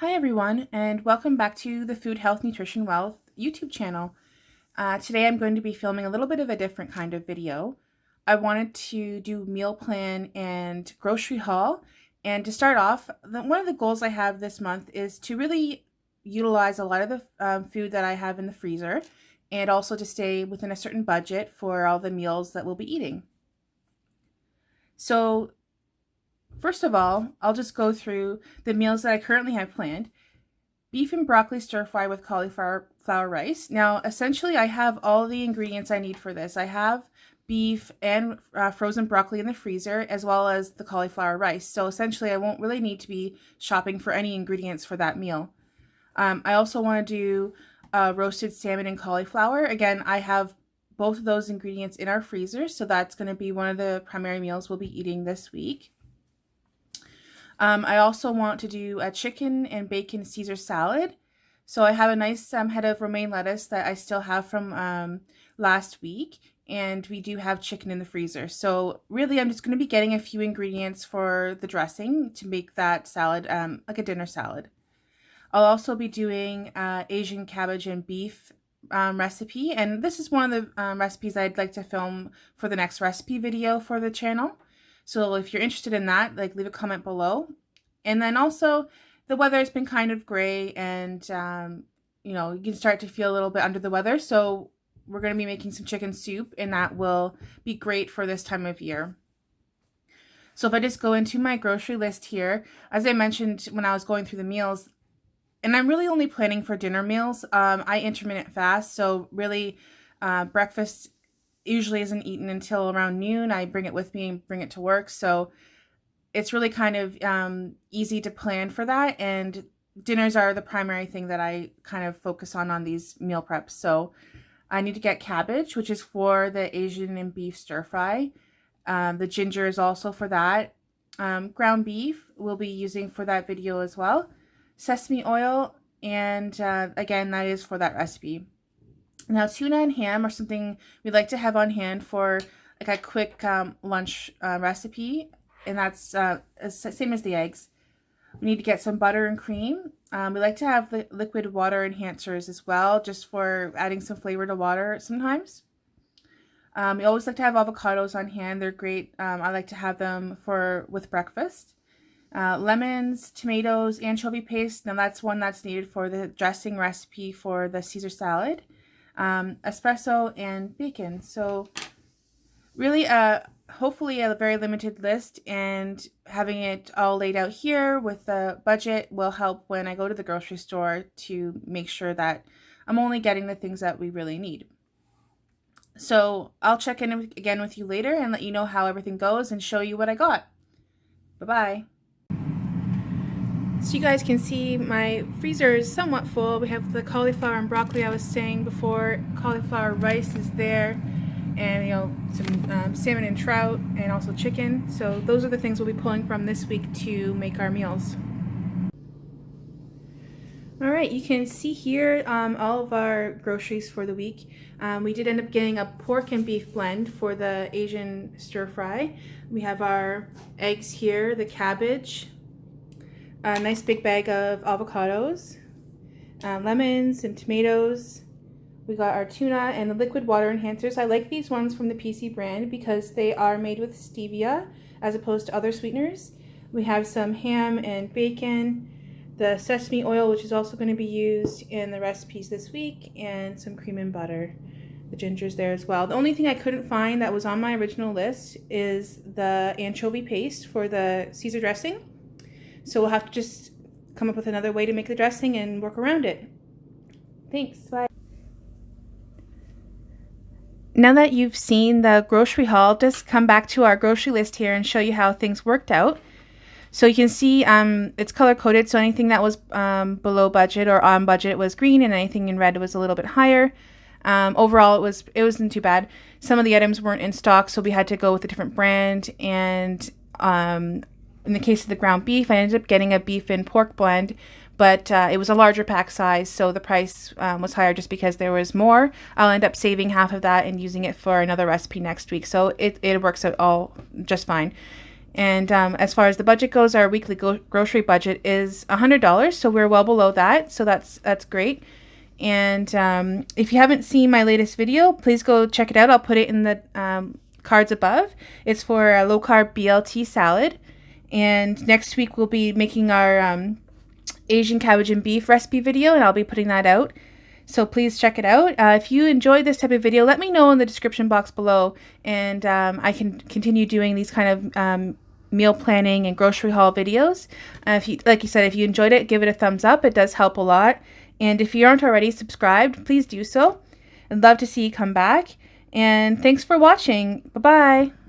Hi everyone, and welcome back to the Food Health Nutrition Wealth YouTube channel. Today I'm going to be filming a little bit of a different kind of video. I wanted to do meal plan and grocery haul, and to start off, one of the goals I have this month is to really utilize a lot of the food that I have in the freezer, and also to stay within a certain budget for all the meals that we'll be eating. So first of all, I'll just go through the meals that I currently have planned. Beef and broccoli stir fry with cauliflower rice. Now, essentially, I have all the ingredients I need for this. I have beef and frozen broccoli in the freezer, as well as the cauliflower rice. So essentially, I won't really need to be shopping for any ingredients for that meal. I also want to do roasted salmon and cauliflower. Again, I have both of those ingredients in our freezer, so that's going to be one of the primary meals we'll be eating this week. I also want to do a chicken and bacon Caesar salad. So I have a nice head of romaine lettuce that I still have from last week, and we do have chicken in the freezer. So really, I'm just going to be getting a few ingredients for the dressing to make that salad like a dinner salad. I'll also be doing Asian cabbage and beef recipe, and this is one of the recipes I'd like to film for the next recipe video for the channel. So if you're interested in that, leave a comment below. And then also, the weather has been kind of gray, and you can start to feel a little bit under the weather. So we're going to be making some chicken soup, and that will be great for this time of year. So if I just go into my grocery list here, as I mentioned when I was going through the meals, and I'm really only planning for dinner meals. I intermittent fast, so really breakfast usually isn't eaten until around noon. I bring it with me and bring it to work, so it's really kind of easy to plan for that, and dinners are the primary thing that I kind of focus on these meal preps. So I need to get cabbage, which is for the Asian and beef stir fry. The ginger is also for that. Ground beef we'll be using for that video as well. Sesame oil, and again, that is for that recipe. Now, tuna and ham are something we'd like to have on hand for a quick lunch recipe, and that's same as the eggs. We need to get some butter and cream. We like to have the liquid water enhancers as well, just for adding some flavor to water sometimes. We always like to have avocados on hand. They're great. I like to have them with breakfast. Lemons, tomatoes, anchovy paste. Now that's one that's needed for the dressing recipe for the Caesar salad. Espresso and bacon. So really hopefully a very limited list, and having it all laid out here with the budget will help when I go to the grocery store to make sure that I'm only getting the things that we really need. So I'll check in again with you later and let you know how everything goes and show you what I got. Bye-bye. So you guys can see my freezer is somewhat full. We have the cauliflower and broccoli I was saying before. Cauliflower rice is there, and some salmon and trout, and also chicken. So those are the things we'll be pulling from this week to make our meals. All right, you can see here all of our groceries for the week. We did end up getting a pork and beef blend for the Asian stir fry. We have our eggs here, the cabbage, a nice big bag of avocados, lemons and tomatoes. We got our tuna and the liquid water enhancers. I like these ones from the PC brand because they are made with stevia as opposed to other sweeteners. We have some ham and bacon, the sesame oil, which is also going to be used in the recipes this week, and some cream and butter. The ginger's there as well. The only thing I couldn't find that was on my original list is the anchovy paste for the Caesar dressing. So we'll have to just come up with another way to make the dressing and work around it. Thanks, bye. Now that you've seen the grocery haul, just come back to our grocery list here and show you how things worked out. So you can see it's color coded, so anything that was below budget or on budget was green, and anything in red was a little bit higher. Overall, it wasn't too bad. Some of the items weren't in stock, so we had to go with a different brand, and in the case of the ground beef, I ended up getting a beef and pork blend, but it was a larger pack size, so the price was higher just because there was more. I'll end up saving half of that and using it for another recipe next week, so it works out all just fine. And as far as the budget goes, our weekly grocery budget is $100, so we're well below that. So that's great. And if you haven't seen my latest video, please go check it out. I'll put it in the cards above. It's for a low-carb BLT salad. And next week we'll be making our Asian cabbage and beef recipe video, and I'll be putting that out. So please check it out. If you enjoyed this type of video, let me know in the description box below, and I can continue doing these kind of meal planning and grocery haul videos. If you, like you said, if you enjoyed it, give it a thumbs up. It does help a lot. And if you aren't already subscribed, please do so. I'd love to see you come back. And thanks for watching. Bye-bye.